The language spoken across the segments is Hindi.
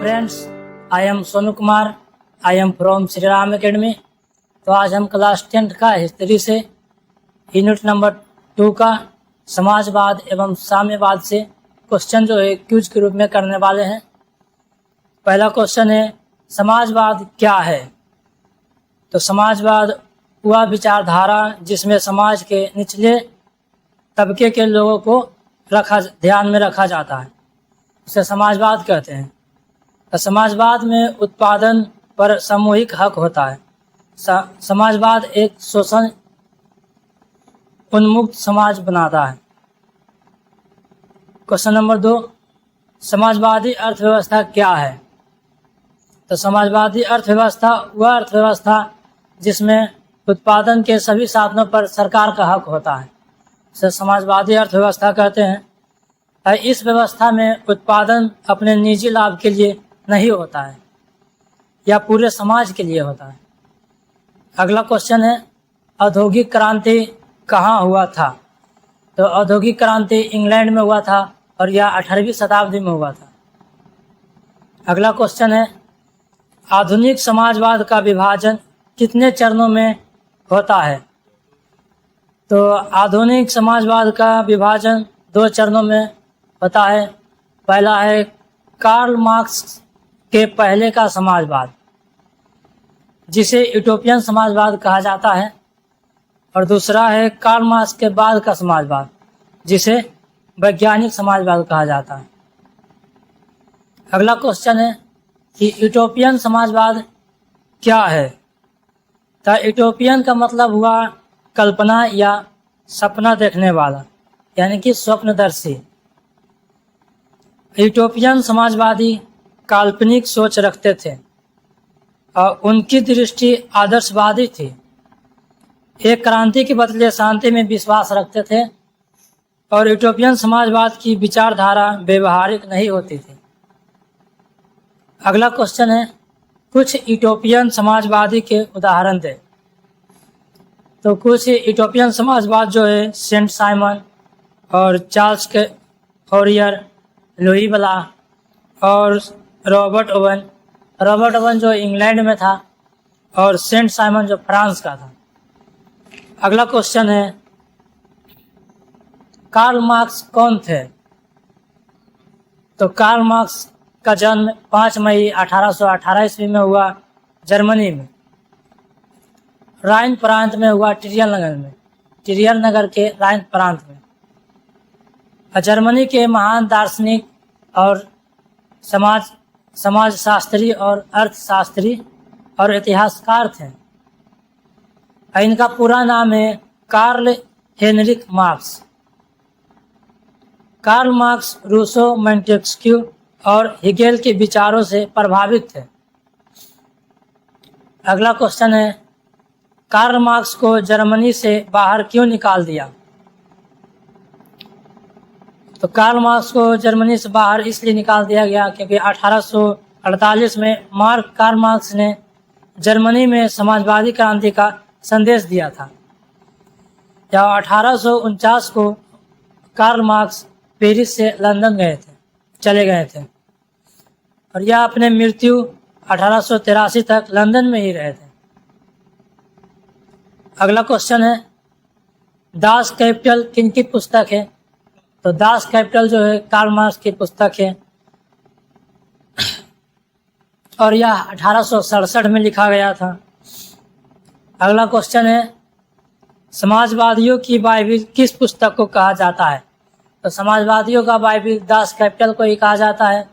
Friends, I am Sonu Kumar. I am from Shri Ram academy. तो आज हम क्लास 10 का हिस्ट्री से यूनिट नंबर 2 का समाजवाद एवं साम्यवाद से क्वेश्चन जो है क्यूज के रूप में करने वाले हैं। पहला क्वेश्चन है, समाजवाद क्या है? तो समाजवाद वह विचारधारा जिसमें समाज के निचले तबके के लोगों को ध्यान में रखा जाता है, उसे समाजवाद कहते हैं। तो समाजवाद में उत्पादन पर सामूहिक हक होता है। समाजवाद एक शोषण उन्मुक्त समाज बनाता है। क्वेश्चन नंबर 2, समाजवादी अर्थव्यवस्था क्या है? तो समाजवादी अर्थव्यवस्था वह अर्थव्यवस्था जिसमें उत्पादन के सभी साधनों पर सरकार का हक होता है, इसे समाजवादी अर्थव्यवस्था कहते हैं। इस व्यवस्था में उत्पादन अपने निजी लाभ के लिए नहीं होता है या पूरे समाज के लिए होता है। अगला क्वेश्चन है, औद्योगिक क्रांति कहाँ हुआ था? तो औद्योगिक क्रांति इंग्लैंड में हुआ था और यह 18वीं शताब्दी में हुआ था। अगला क्वेश्चन है, आधुनिक समाजवाद का विभाजन कितने चरणों में होता है? तो आधुनिक समाजवाद का विभाजन 2 चरणों में होता है। पहला है कार्ल मार्क्स के पहले का समाजवाद, जिसे यूटोपियन समाजवाद कहा जाता है, और दूसरा है कार्ल मार्क्स के बाद का समाजवाद, जिसे वैज्ञानिक समाजवाद कहा जाता है। अगला क्वेश्चन है कि यूटोपियन समाजवाद क्या है? तो यूटोपियन का मतलब हुआ कल्पना या सपना देखने वाला, यानी कि स्वप्नदर्शी। यूटोपियन समाजवादी काल्पनिक सोच रखते थे और उनकी दृष्टि आदर्शवादी थी। एक क्रांति के बदले शांति में विश्वास रखते थे और यूटोपियन समाजवाद की विचारधारा व्यवहारिक नहीं होती थी। अगला क्वेश्चन है, कुछ यूटोपियन समाजवादी के उदाहरण दें। तो कुछ यूटोपियन समाजवाद जो है सेंट साइमन और चार्ल्स के फॉरियर, लुई ब्ला और रॉबर्ट ओवन जो इंग्लैंड में था, और सेंट साइमन जो फ्रांस का था। अगला क्वेश्चन है, कार्ल मार्क्स कौन थे? तो कार्ल मार्क्स का जन्म 5 मई 1818 ईस्वी में हुआ, जर्मनी में, राइन प्रांत में हुआ, टिरियल नगर के राइन प्रांत में। जर्मनी के महान दार्शनिक और समाजशास्त्री और अर्थशास्त्री और इतिहासकार थे। इनका पूरा नाम है Karl Heinrich Marx. Karl Marx Rousseau, Montesquieu और हेगेल के विचारों से प्रभावित थे। अगला क्वेश्चन है, कार्ल मार्क्स को जर्मनी से बाहर क्यों निकाल दिया? तो कार्ल मार्क्स को जर्मनी से बाहर इसलिए निकाल दिया गया क्योंकि 1848 में कार्ल मार्क्स ने जर्मनी में समाजवादी क्रांति का संदेश दिया था। या 1849 को कार्ल मार्क्स पेरिस से लंदन चले गए थे और यह अपने मृत्यु 1883 तक लंदन में ही रहे थे। अगला क्वेश्चन है, दास कैपिटल किनकी पुस्तक है? तो दास कैपिटल जो है कार्ल मार्क्स की पुस्तक है और यह 1867 में लिखा गया था। अगला क्वेश्चन है, समाजवादियों की बाइबिल किस पुस्तक को कहा जाता है? तो समाजवादियों का बाइबिल दास कैपिटल को ही कहा जाता है,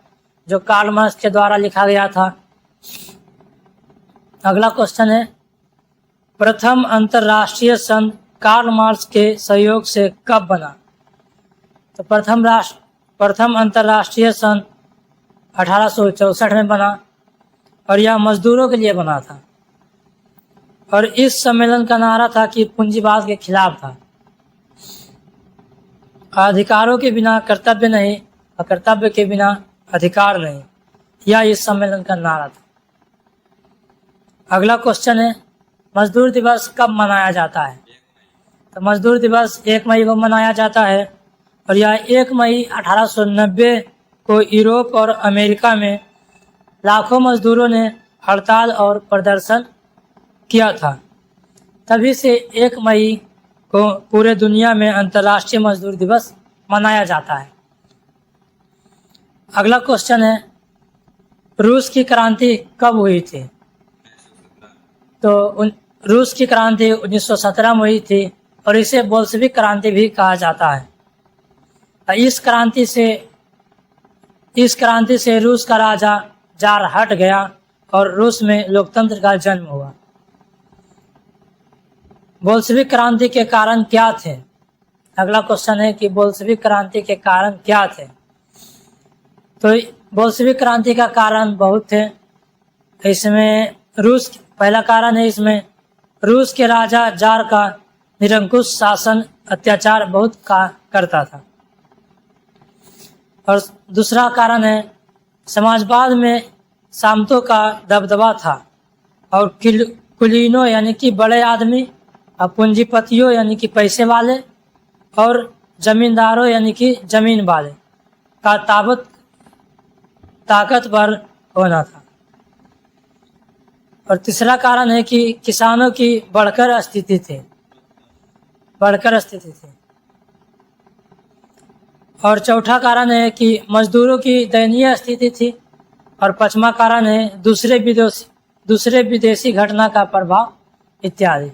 जो कार्ल मार्क्स के द्वारा लिखा गया था। अगला क्वेश्चन है, प्रथम अंतर्राष्ट्रीय संघ कार्ल मार्क्स के सहयोग से कब बना? तो प्रथम अंतर्राष्ट्रीय संघ 1864 में बना और यह मजदूरों के लिए बना था, और इस सम्मेलन का नारा था कि पूंजीवाद के खिलाफ था। अधिकारों के बिना कर्तव्य नहीं और कर्तव्य के बिना अधिकार नहीं, यह इस सम्मेलन का नारा था। अगला क्वेश्चन है, मजदूर दिवस कब मनाया जाता है? तो मजदूर दिवस 1 मई को मनाया जाता है और यह 1 मई 1890 को यूरोप और अमेरिका में लाखों मजदूरों ने हड़ताल और प्रदर्शन किया था। तभी से 1 मई को पूरे दुनिया में अंतर्राष्ट्रीय मजदूर दिवस मनाया जाता है। अगला क्वेश्चन है, रूस की क्रांति कब हुई थी? तो रूस की क्रांति 1917 में हुई थी और इसे बोल्शेविक क्रांति भी कहा जाता है। इस क्रांति से रूस का राजा जार हट गया और रूस में लोकतंत्र का जन्म हुआ। बोल्शेविक क्रांति के कारण क्या थे? अगला क्वेश्चन है कि बोल्शेविक क्रांति के कारण क्या थे? तो बोल्शेविक क्रांति का कारण बहुत थे। इसमें पहला कारण है, इसमें रूस के राजा जार का निरंकुश शासन अत्याचार बहुत करता था। और दूसरा कारण है, समाजवाद में सामंतों का दबदबा था और कुलीनों यानी कि बड़े आदमी और पूंजीपतियों यानी कि पैसे वाले और जमींदारों यानी कि जमीन वाले का ताकतवर होना था। और तीसरा कारण है कि किसानों की बढ़कर स्थिति थी। और चौथा कारण है कि मजदूरों की दयनीय स्थिति थी। और पांचवा कारण है दूसरे विदेशी घटना का प्रभाव इत्यादि।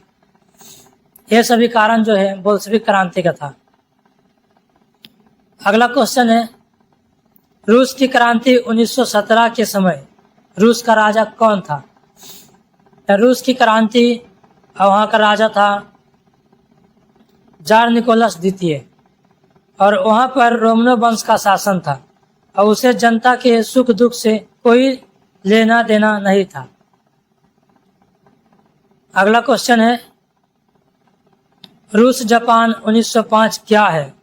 ये सभी कारण जो है बोल्शेविक क्रांति का था। अगला क्वेश्चन है, रूस की क्रांति 1917 के समय रूस का राजा कौन था? रूस की क्रांति वहाँ का राजा था जार निकोलस द्वितीय और वहाँ पर रोमनो वंश का शासन था और उसे जनता के सुख दुख से कोई लेना देना नहीं था। अगला क्वेश्चन है, रूस जापान 1905 क्या है?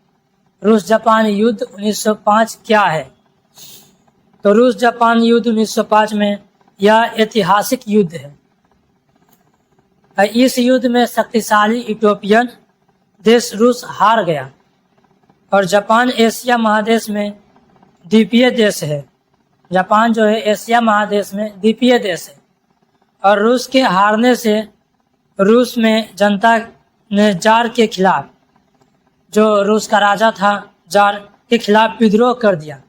रूस जापान युद्ध 1905 क्या है? तो रूस जापान युद्ध 1905 में यह ऐतिहासिक युद्ध है। इस युद्ध में शक्तिशाली यूरोपियन देश रूस हार गया और जापान एशिया महादेश में द्वीपीय देश है। जापान जो है एशिया महादेश में द्वीपीय देश है। और रूस के हारने से रूस में जनता ने जार के खिलाफ, जो रूस का राजा था, जार के खिलाफ विद्रोह कर दिया।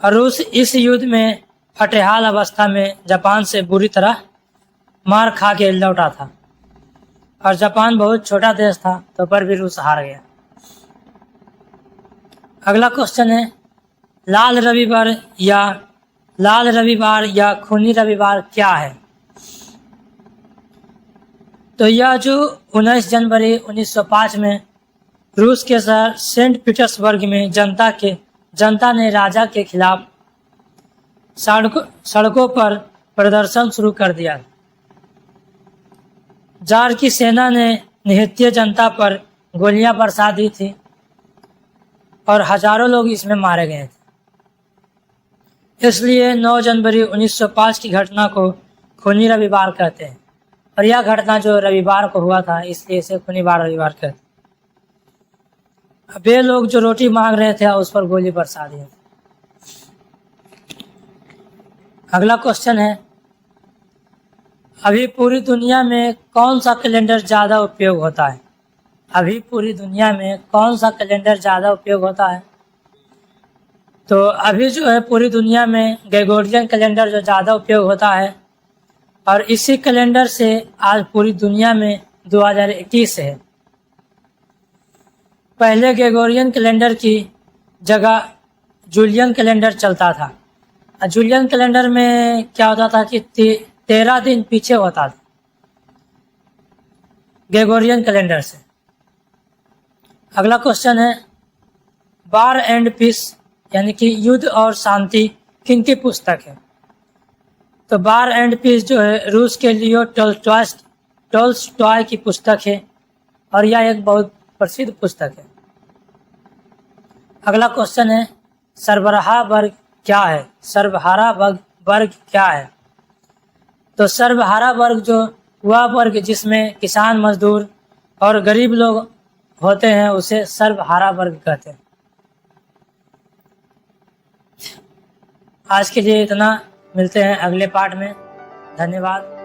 और रूस इस युद्ध में फटेहाल अवस्था में जापान से बुरी तरह मार खा के लौटा था। और जापान बहुत छोटा देश था तो पर भी रूस हार गया। अगला क्वेश्चन है, लाल रविवार या खूनी रविवार क्या है? तो यह जो 19 जनवरी 1905 में रूस के शहर सेंट पीटर्सबर्ग में जनता ने राजा के खिलाफ सड़कों पर प्रदर्शन शुरू कर दिया। जार की सेना ने निहत्थे जनता पर गोलियां बरसा दी थी और हजारों लोग इसमें मारे गए थे। इसलिए 9 जनवरी 1905 की घटना को खूनी रविवार कहते हैं। और यह घटना जो रविवार को हुआ था इसलिए इसे खूनी रविवार कहते हैं। वे लोग जो रोटी मांग रहे थे उस पर गोली बरसा दी। अगला क्वेश्चन है, अभी पूरी दुनिया में कौन सा कैलेंडर ज़्यादा उपयोग होता है? अभी पूरी दुनिया में कौन सा कैलेंडर ज़्यादा उपयोग होता है? तो अभी जो है पूरी दुनिया में ग्रेगोरियन कैलेंडर जो ज़्यादा उपयोग होता है। और इसी कैलेंडर से आज पूरी दुनिया में 2021 है। पहले ग्रेगोरियन कैलेंडर की जगह जूलियन कैलेंडर चलता था। जूलियन कैलेंडर में क्या होता था कि 13 दिन पीछे होता था ग्रेगोरियन कैलेंडर से। अगला क्वेश्चन है, वार एंड पीस यानी कि युद्ध और शांति किनकी पुस्तक है? तो वार एंड पीस जो है रूस के लियो टॉल्स्टॉय की पुस्तक है और यह एक बहुत प्रसिद्ध पुस्तक है। अगला क्वेश्चन है, सर्वहारा वर्ग क्या है? सर्वहारा वर्ग क्या है? तो सर्वहारा वर्ग जो वह वर्ग जिसमें किसान, मजदूर और गरीब लोग होते हैं उसे सर्वहारा वर्ग कहते हैं। आज के लिए इतना, मिलते हैं अगले पार्ट में। धन्यवाद।